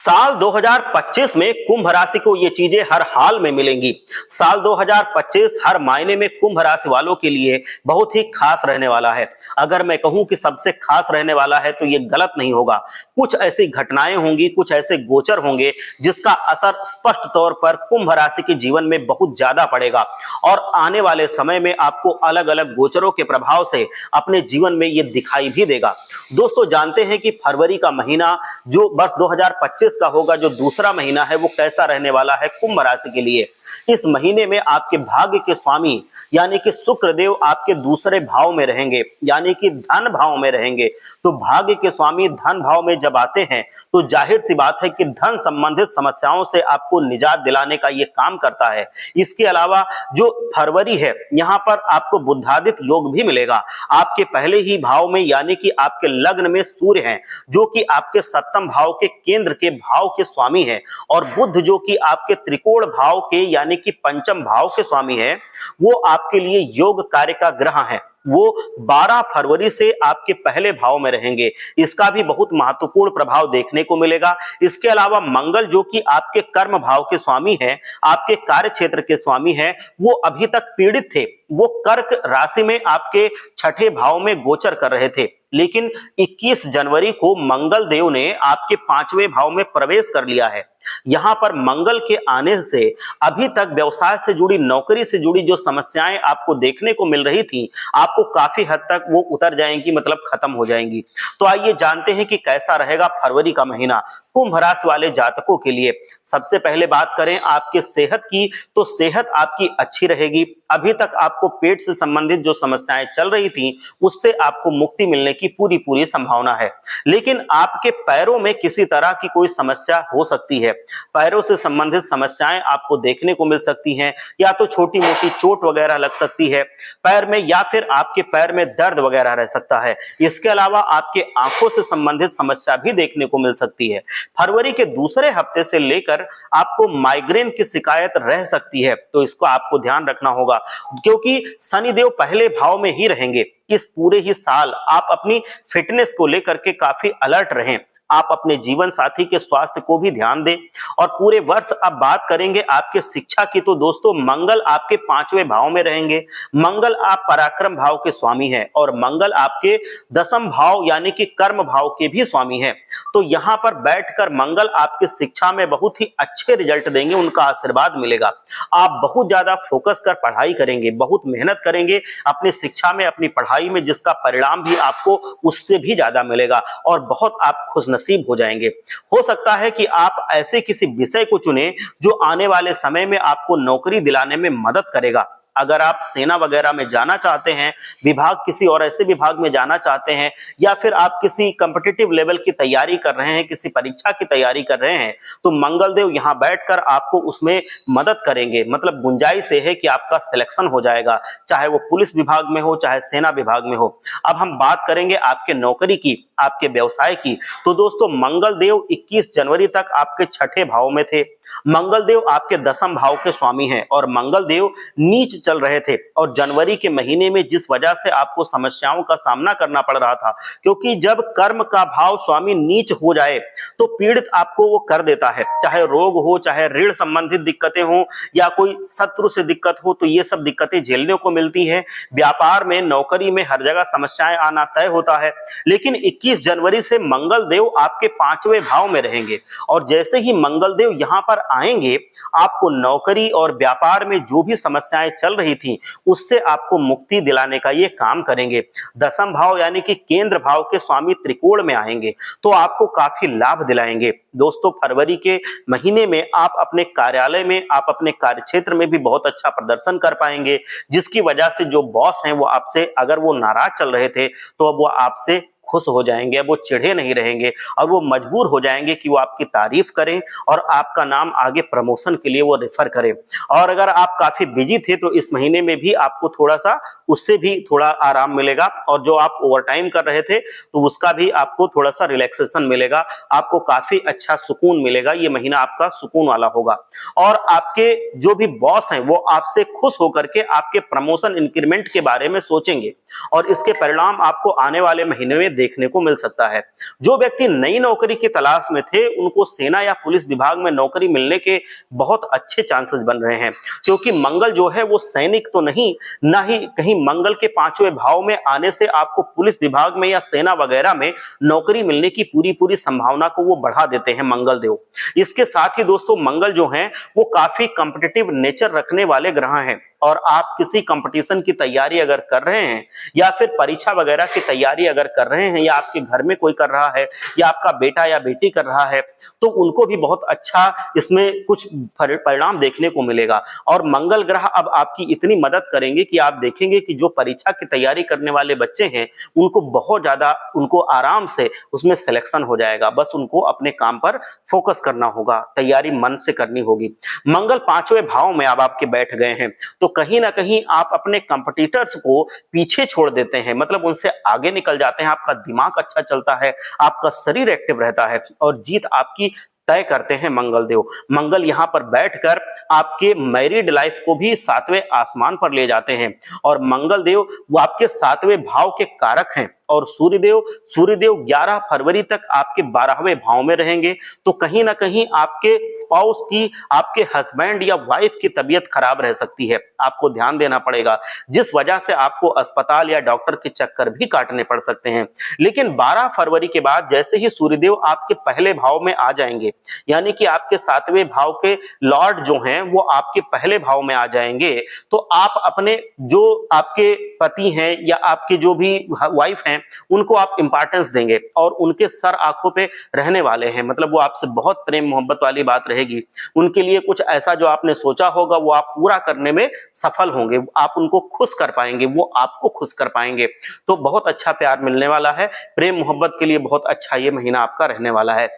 साल 2025 में कुंभ राशि को ये चीजें हर हाल में मिलेंगी। साल 2025 हर मायने में कुंभ राशि वालों के लिए बहुत ही खास रहने वाला है। अगर मैं कहूं कि सबसे खास रहने वाला है तो ये गलत नहीं होगा। कुछ ऐसी घटनाएं होंगी, कुछ ऐसे गोचर होंगे जिसका असर स्पष्ट तौर पर कुंभ राशि के जीवन में बहुत ज्यादा पड़ेगा और आने वाले समय में आपको अलग अलग गोचरों के प्रभाव से अपने जीवन में ये दिखाई भी देगा। दोस्तों, जानते हैं कि फरवरी का महीना जो वर्ष 2025 का होगा, जो दूसरा महीना है, वो कैसा रहने वाला है कुंभ राशि के लिए। इस महीने में आपके भाग्य के स्वामी यानी कि शुक्र देव आपके दूसरे भाव में रहेंगे, यानी कि धन भाव में रहेंगे। तो भाग्य के स्वामी धन भाव में जब आते हैं तो जाहिर सी बात है कि धन संबंधित समस्याओं से आपको निजात दिलाने का ये काम करता है। इसके अलावा जो फरवरी है, यहाँ पर आपको बुधादित्य योग भी मिलेगा। आपके पहले ही भाव में यानी कि आपके लग्न में सूर्य हैं, जो कि आपके सप्तम भाव के केंद्र के भाव के स्वामी हैं, और बुध जो कि आपके त्रिकोण भाव के यानी कि पंचम भाव के स्वामी है, वो आपके लिए योग कार्य का ग्रह है। वो 12 फरवरी से आपके पहले भाव में रहेंगे। इसका भी बहुत महत्वपूर्ण प्रभाव देखने को मिलेगा। इसके अलावा मंगल जो कि आपके कर्म भाव के स्वामी हैं, आपके कार्य क्षेत्र के स्वामी हैं, वो अभी तक पीड़ित थे। वो कर्क राशि में आपके छठे भाव में गोचर कर रहे थे, लेकिन 21 जनवरी को मंगल देव ने आपके पांचवें भाव में प्रवेश कर लिया है। यहां पर मंगल के आने से अभी तक व्यवसाय से जुड़ी, नौकरी से जुड़ी जो समस्याएं आपको देखने को मिल रही थी, आपको काफी हद तक वो उतर जाएंगी, मतलब खत्म हो जाएंगी। तो आइए जानते हैं कि कैसा रहेगा फरवरी का महीना कुंभ राशि वाले जातकों के लिए। सबसे पहले बात करें आपके सेहत की, तो सेहत आपकी अच्छी रहेगी। अभी तक आपको पेट से संबंधित जो समस्याएं चल रही थी, उससे आपको मुक्ति मिलने की पूरी संभावना है। लेकिन आपके पैरों में किसी तरह की कोई समस्या हो सकती है। पैरों से संबंधित समस्याएं आपको देखने को मिल सकती हैं, या तो छोटी मोटी चोट वगैरह लग सकती है पैर में, या फिर आपके पैर में दर्द वगैरह रह सकता है। इसके अलावा आपके आंखों से संबंधित समस्या भी देखने को मिल सकती है। फरवरी के दूसरे हफ्ते से लेकर आपको माइग्रेन की शिकायत रह सकती है, तो इसको आपको ध्यान रखना होगा, क्योंकि शनिदेव पहले भाव में ही रहेंगे। इस पूरे ही साल आप अपनी फिटनेस को लेकर के काफी अलर्ट रहें। आप अपने जीवन साथी के स्वास्थ्य को भी ध्यान दें। और पूरे वर्ष अब बात करेंगे आपके शिक्षा की, तो दोस्तों मंगल आपके पांचवें भाव में रहेंगे। मंगल आप पराक्रम भाव के स्वामी हैं, और मंगल आपके दसम भाव यानी कि कर्म भाव के भी स्वामी हैं। तो यहाँ पर बैठकर मंगल आपके शिक्षा में बहुत ही अच्छे रिजल्ट देंगे, उनका आशीर्वाद मिलेगा। आप बहुत ज्यादा फोकस कर पढ़ाई करेंगे, बहुत मेहनत करेंगे अपनी शिक्षा में, अपनी पढ़ाई में, जिसका परिणाम भी आपको उससे भी ज्यादा मिलेगा और बहुत आप खुश नसीब हो जाएंगे। हो सकता है कि आप ऐसे किसी विषय को चुने जो आने वाले समय में आपको नौकरी दिलाने में मदद करेगा। अगर आप सेना वगैरह में जाना चाहते हैं, विभाग किसी और ऐसे विभाग में जाना चाहते हैं, या फिर आप किसी कॉम्पिटिटिव लेवल की तैयारी कर रहे हैं, किसी परीक्षा की तैयारी कर रहे हैं, तो मंगल देव यहां बैठकर आपको उसमें मदद करेंगे। मतलब गुंजाइश है कि आपका सिलेक्शन हो जाएगा, चाहे वो पुलिस विभाग में हो, चाहे सेना विभाग में हो। अब हम बात करेंगे आपके नौकरी की, आपके व्यवसाय की। तो दोस्तों मंगल देव 21 जनवरी तक आपके छठे भाव में थे। मंगल देव आपके दसम भाव के स्वामी हैं, और मंगल देव नीच चल रहे थे। और जनवरी के महीने में जिस वजह से आपको समस्याओं का सामना करना पड़ रहा था, क्योंकि जब कर्म का भाव स्वामी नीच हो जाए तो पीड़ित आपको वो कर देता है, चाहे रोग हो, चाहे ऋण संबंधित दिक्कतें हो, या कोई शत्रु से दिक्कत हो, तो ये सब दिक्कतें झेलने को मिलती है। व्यापार में, नौकरी में हर जगह समस्याएं आना तय होता है। लेकिन 21 जनवरी से मंगल देव आपके पांचवें भाव में रहेंगे, और जैसे ही मंगल देव यहां पर आएंगे, आपको नौकरी और व्यापार में जो भी समस्याएं चल रही थी, उससे आपको मुक्ति दिलाने का ये काम करेंगे। दसम भाव यानी कि केंद्र भाव के स्वामी त्रिकोण में आएंगे, तो आपको काफी लाभ दिलाएंगे। दोस्तों फरवरी के महीने में आप अपने कार्यालय में, आप अपने कार्य क्षेत्र में भी बहुत अच्छा प्रदर्शन कर पाएंगे, जिसकी वजह से जो बॉस हैं वो आपसे, अगर वो नाराज चल रहे थे, तो अब वो आपसे खुश हो जाएंगे। अब वो चिढ़े नहीं रहेंगे, और वो मजबूर हो जाएंगे कि वो आपकी तारीफ करें और आपका नाम आगे प्रमोशन के लिए वो रेफर करें। और अगर आप काफी बिजी थे तो इस महीने में भी आपको थोड़ा सा उससे भी थोड़ा आराम मिलेगा, और जो आप ओवरटाइम कर रहे थे तो उसका भी आपको थोड़ा सा रिलैक्सेशन मिलेगा। आपको काफी अच्छा सुकून मिलेगा। ये महीना आपका सुकून वाला होगा, और आपके जो भी बॉस हैं वो आपसे खुश होकर के आपके प्रमोशन इंक्रीमेंट के बारे में सोचेंगे, और इसके परिणाम आपको आने वाले महीने में देखने को मिल सकता है। जो व्यक्ति नई नौकरी की तलाश में थे उनको सेना या पुलिस विभाग में नौकरी मिलने के बहुत अच्छे चांसेस बन रहे हैं, क्योंकि मंगल जो है वो सैनिक तो नहीं, ना ही कहीं मंगल के पांचवें भाव में आने से आपको पुलिस विभाग में या सेना वगैरह में नौकरी मिलने की पूरी संभावना को वो बढ़ा देते हैं मंगल देव। इसके साथ ही दोस्तों मंगल जो है वो काफी कॉम्पिटिटिव नेचर रखने वाले ग्रह हैं, और आप किसी कंपटीशन की तैयारी अगर कर रहे हैं या फिर परीक्षा वगैरह की तैयारी अगर कर रहे हैं, या आपके घर में कोई कर रहा है या आपका बेटा या बेटी कर रहा है, तो उनको भी बहुत अच्छा इसमें कुछ परिणाम देखने को मिलेगा। और मंगल ग्रह अब आपकी इतनी मदद करेंगे कि आप देखेंगे कि जो परीक्षा की तैयारी करने वाले बच्चे हैं उनको बहुत ज्यादा, उनको आराम से उसमें सिलेक्शन हो जाएगा। बस उनको अपने काम पर फोकस करना होगा, तैयारी मन से करनी होगी। मंगल पांचवें भाव में अब आपके बैठ गए हैं, तो कहीं ना कहीं आप अपने कंपटीटर्स को पीछे छोड़ देते हैं, मतलब उनसे आगे निकल जाते हैं। आपका दिमाग अच्छा चलता है, आपका शरीर एक्टिव रहता है और जीत आपकी तय करते हैं मंगल देव। मंगल यहाँ पर बैठकर आपके मैरिड लाइफ को भी सातवें आसमान पर ले जाते हैं, और मंगल देव वो आपके सातवें भाव के कारक हैं। और सूर्यदेव 11 फरवरी तक आपके 12वें भाव में रहेंगे, तो कहीं ना कहीं आपके स्पाउस की, आपके हस्बैंड या वाइफ की तबीयत खराब रह सकती है, आपको ध्यान देना पड़ेगा, जिस वजह से आपको अस्पताल या डॉक्टर के चक्कर भी काटने पड़ सकते हैं। लेकिन 12 फरवरी के बाद जैसे ही सूर्यदेव आपके पहले भाव में आ जाएंगे, यानी कि आपके सातवें भाव के लॉर्ड जो हैं वो आपके पहले भाव में आ जाएंगे, तो आप अपने जो आपके पति हैं या आपके जो भी वाइफ हैं उनको आप इंपॉर्टेंस देंगे, और उनके सर आंखों पे रहने वाले हैं, मतलब वो आपसे बहुत प्रेम मोहब्बत वाली बात रहेगी। उनके लिए कुछ ऐसा जो आपने सोचा होगा वो आप पूरा करने में सफल होंगे, आप उनको खुश कर पाएंगे, वो आपको खुश कर पाएंगे। तो बहुत अच्छा प्यार मिलने वाला है, प्रेम मोहब्बत के लिए बहुत अच्छा ये महीना आपका रहने वाला है।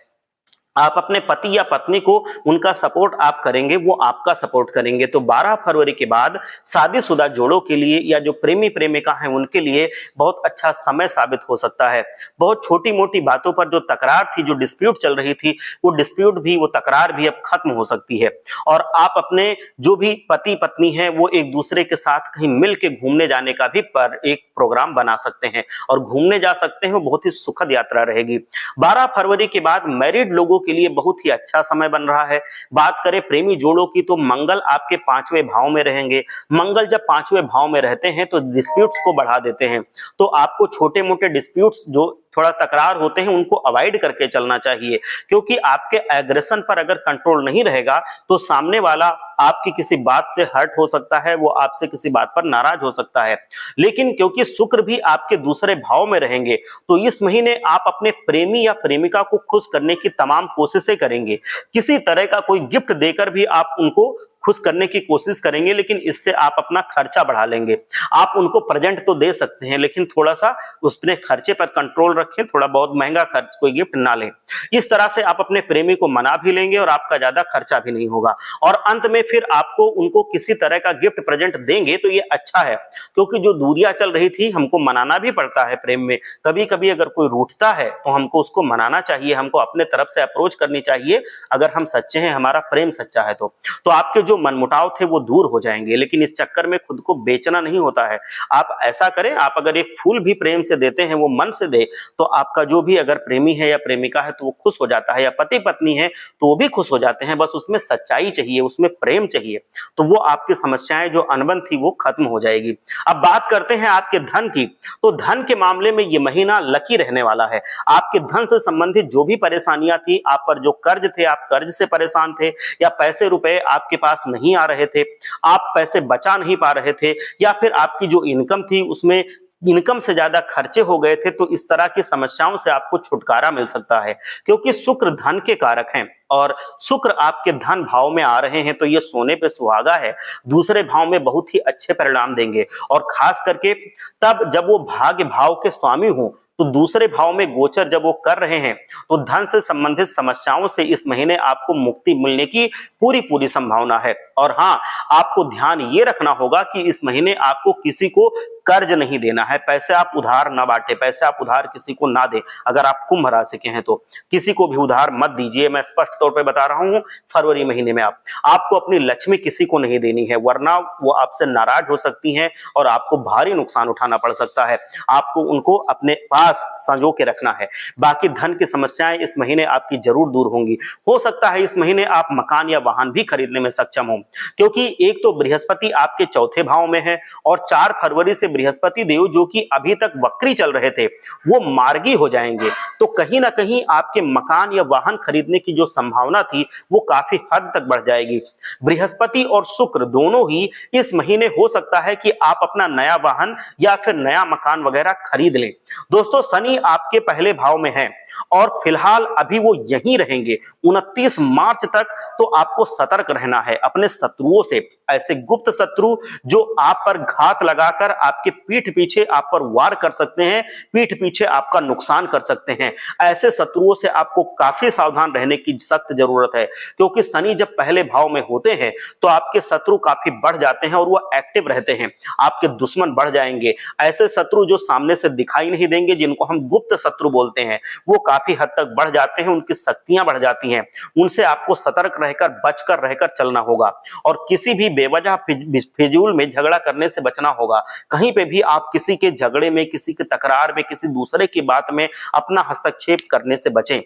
आप अपने पति या पत्नी को उनका सपोर्ट आप करेंगे, वो आपका सपोर्ट करेंगे। तो 12 फरवरी के बाद शादीशुदा जोड़ों के लिए या जो प्रेमी प्रेमिका हैं उनके लिए बहुत अच्छा समय साबित हो सकता है। बहुत छोटी मोटी बातों पर जो तकरार थी, जो डिस्प्यूट चल रही थी, वो डिस्प्यूट भी, वो तकरार भी अब खत्म हो सकती है। और आप अपने जो भी पति पत्नी हैं वो एक दूसरे के साथ कहीं मिल के घूमने जाने का भी पर एक प्रोग्राम बना सकते हैं, और घूमने जा सकते हैं, वो बहुत ही सुखद यात्रा रहेगी। 12 फरवरी के बाद मैरिड लोगों के लिए बहुत ही अच्छा समय बन रहा है। बात करें प्रेमी जोड़ों की, तो मंगल आपके पांचवें भाव में रहेंगे। मंगल जब पांचवें भाव में रहते हैं तो डिस्प्यूट्स को बढ़ा देते हैं, तो आपको छोटे मोटे डिस्प्यूट्स जो थोड़ा तकरार होते हैं उनको अवॉइड करके चलना चाहिए, क्योंकि आपके एग्रेशन पर अगर कंट्रोल नहीं रहेगा तो सामने वाला आपकी किसी बात से हर्ट हो सकता है, वो आपसे किसी बात पर नाराज हो सकता है। लेकिन क्योंकि शुक्र भी आपके दूसरे भाव में रहेंगे, तो इस महीने आप अपने प्रेमी या प्रेमिका को खुश करने की तमाम कोशिशें करेंगे। किसी तरह का कोई गिफ्ट देकर भी आप उनको खुश करने की कोशिश करेंगे, लेकिन इससे आप अपना खर्चा बढ़ा लेंगे। आप उनको प्रेजेंट तो दे सकते हैं, लेकिन थोड़ा सा उसने खर्चे पर कंट्रोल रखें, थोड़ा बहुत महंगा खर्च कोई गिफ्ट ना लें। इस तरह से आप अपने प्रेमी को मना भी लेंगे और आपका ज्यादा खर्चा भी नहीं होगा। और अंत में फिर आपको उनको किसी तरह का गिफ्ट प्रेजेंट देंगे तो ये अच्छा है, क्योंकि जो दूरियां चल रही थी, हमको मनाना भी पड़ता है प्रेम में। कभी कभी अगर कोई रूठता है तो हमको उसको मनाना चाहिए, हमको अपने तरफ से अप्रोच करनी चाहिए, अगर हम सच्चे हैं, हमारा प्रेम सच्चा है तो आपके जो मनमुटाव थे वो दूर हो जाएंगे। लेकिन इस चक्कर में खुद को बेचना नहीं होता है। आप ऐसा करें, आप अगर एक फूल भी प्रेम से देते हैं, वो मन से दे, तो आपका जो भी अगर प्रेमी है या प्रेमिका है तो वो खुश हो जाता है, या पति पत्नी है तो वो भी खुश हो जाते हैं। बस उसमें सच्चाई चाहिए, उसमें प्रेम चाहिए, तो वो आपकी समस्याएं जो अनबन थी वो खत्म हो जाएगी। अब बात करते हैं आपके धन की, तो धन के मामले में ये महीना लकी रहने वाला है। आपके धन से संबंधित जो भी परेशानियां थी, आप पर जो कर्ज थे, आप कर्ज से परेशान थे, या पैसे रुपए आपके पास नहीं आ रहे थे, आप पैसे बचा नहीं पा रहे थे, या फिर आपकी जो इनकम थी उसमें इनकम से ज्यादा खर्चे हो गए थे, तो इस तरह की समस्याओं से आपको छुटकारा मिल सकता है, क्योंकि शुक्र धन के कारक हैं और शुक्र आपके धन भाव में आ रहे हैं, तो ये सोने पे सुहागा है। दूसरे भाव में बहुत ही अच्छे परिणाम देंगे, और खास करके तब जब वो भाग्य भाव के स्वामी हो, तो दूसरे भाव में गोचर जब वो कर रहे हैं, तो धन से संबंधित समस्याओं से इस महीने आपको मुक्ति मिलने की पूरी संभावना है। और हाँ, आपको ध्यान ये रखना होगा कि इस महीने आपको किसी को कर्ज नहीं देना है, पैसे आप उधार ना बांटे, पैसे आप उधार किसी को ना दे। अगर आप कुंभ राशि के हैं तो किसी को भी उधार मत दीजिए, मैं स्पष्ट तौर पे बता रहा हूं। फरवरी महीने में आपको अपनी लक्ष्मी किसी को नहीं देनी है, वरना वो आपसे नाराज हो सकती हैं और आपको भारी नुकसान उठाना पड़ सकता है। आपको उनको अपने पास संजो के रखना है। बाकी धन की समस्याएं इस महीने आपकी जरूर दूर होंगी। हो सकता है इस महीने आप मकान या वाहन भी खरीदने में सक्षम हो, क्योंकि एक तो बृहस्पति आपके चौथे भाव में है और 4 फरवरी से बृहस्पति देव जो कि अभी तक वक्री चल रहे थे वो मार्गी हो जाएंगे। तो कहीं ना कहीं आपके मकान या वाहन खरीदने की जो संभावना थी वो काफी हद तक बढ़ जाएगी। बृहस्पति और शुक्र दोनों ही इस महीने हो सकता है कि आप अपना नया वाहन या फिर नया मकान वगैरह खरीद लें। दोस्तों, शनि आपके पहले भाव में है और फिलहाल अभी वो यहीं रहेंगे 29 मार्च तक। तो आपको सतर्क रहना है अपने शत्रुओं से, ऐसे गुप्त शत्रु जो आप पर घात लगाकर आपके पीठ पीछे आप पर वार कर सकते हैं, पीठ पीछे आपका नुकसान कर सकते हैं। ऐसे शत्रुओं से आपको काफी सावधान रहने की सख्त जरूरत है, क्योंकि शनि जब पहले भाव में होते हैं तो आपके शत्रु काफी बढ़ जाते हैं और वो एक्टिव रहते हैं, आपके दुश्मन बढ़ जाएंगे। ऐसे शत्रु जो सामने से दिखाई नहीं देंगे, जिनको हम गुप्त शत्रु बोलते हैं, वो काफी हद तक बढ़ जाते हैं, उनकी शक्तियां बढ़ जाती हैं। उनसे आपको सतर्क रहकर बचकर रहकर चलना होगा और किसी भी बेवजह फिजूल में झगड़ा करने से बचना होगा। कहीं पे भी आप किसी के झगड़े में, किसी के तकरार में, किसी दूसरे की बात में अपना हस्तक्षेप करने से बचें।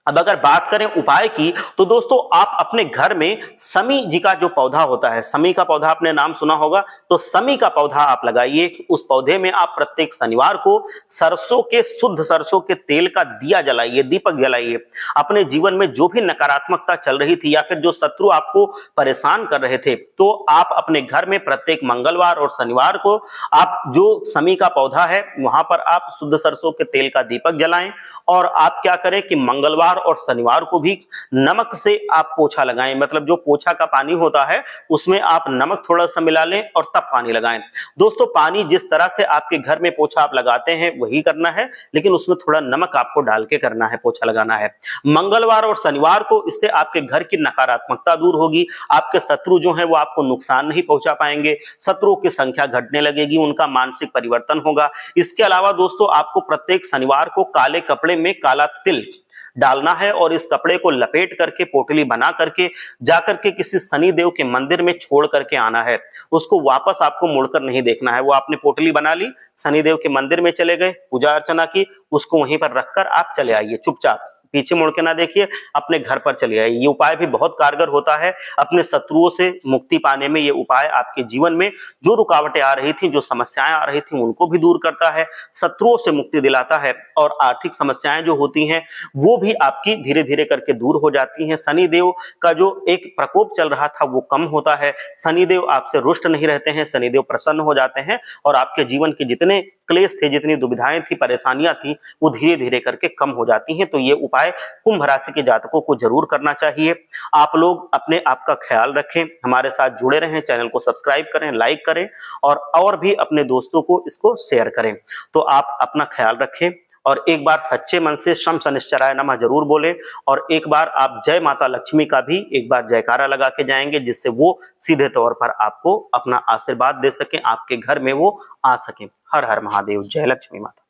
अब अगर बात करें उपाय की, तो दोस्तों आप अपने घर में समी जी का जो पौधा होता है, समी का पौधा आपने नाम सुना होगा, तो समी का पौधा आप लगाइए। उस पौधे में आप प्रत्येक शनिवार को सरसों के, शुद्ध सरसों के तेल का दिया जलाइए, दीपक जलाइए। अपने जीवन में जो भी नकारात्मकता चल रही थी या फिर जो शत्रु आपको परेशान कर रहे थे, तो आप अपने घर में प्रत्येक मंगलवार और शनिवार को आप जो समी का पौधा है वहां पर आप शुद्ध सरसों के तेल का दीपक जलाएं। और आप क्या करें कि मंगलवार और शनिवार को भी नमक से आप पोछा लगाएं, मतलब जो पोछा का पानी होता है उसमें आप नमक थोड़ा सा मिला लें और तब पानी लगाएं। दोस्तों, पानी जिस तरह से आपके घर में पोछा आप लगाते हैं वही करना है, लेकिन उसमें थोड़ा नमक आपको डाल के करना है, पोछा लगाना है मंगलवार और शनिवार को। इससे आपके घर की नकारात्मकता दूर होगी, आपके शत्रु जो है वो आपको नुकसान नहीं पहुंचा पाएंगे, शत्रुओं की संख्या घटने लगेगी, उनका मानसिक परिवर्तन होगा। इसके अलावा दोस्तों आपको प्रत्येक शनिवार को काले कपड़े में काला तिल डालना है और इस कपड़े को लपेट करके पोटली बना करके जाकर के किसी शनि देव के मंदिर में छोड़ करके आना है। उसको वापस आपको मुड़कर नहीं देखना है। वो आपने पोटली बना ली, शनि देव के मंदिर में चले गए, पूजा अर्चना की, उसको वहीं पर रखकर आप चले आइए, चुपचाप पीछे मुड़ के ना देखिए, अपने घर पर चले आइए। ये उपाय भी बहुत कारगर होता है अपने शत्रुओं से मुक्ति पाने में। ये उपाय आपके जीवन में जो रुकावटें आ रही थी, जो समस्याएं आ रही थी, उनको भी दूर करता है, शत्रुओं से मुक्ति दिलाता है और आर्थिक समस्याएं जो होती हैं वो भी आपकी धीरे धीरे करके दूर हो जाती हैं। शनि देव का जो एक प्रकोप चल रहा था वो कम होता है, शनि देव आपसे रुष्ट नहीं रहते हैं, शनि देव प्रसन्न हो जाते हैं और आपके जीवन के जितने क्लेश थे, जितनी दुविधाएं थी, परेशानियां थी, वो धीरे धीरे करके कम हो जाती हैं। तो ये उपाय कुंभ राशि के जातकों को जरूर करना चाहिए। आप लोग अपने आप का ख्याल रखें, हमारे साथ जुड़े रहें, चैनल को सब्सक्राइब करें, लाइक करें और भी अपने दोस्तों को इसको शेयर करें। तो आप अपना ख्याल रखें और एक बार सच्चे मन से शम शनिश्चराय नमः जरूर बोलें और एक बार आप जय माता लक्ष्मी का भी एक बार जयकारा लगा के जाएंगे, जिससे वो सीधे तौर पर आपको अपना आशीर्वाद दे सकें, आपके घर में वो आ सकें। हर हर महादेव, जय लक्ष्मी माता।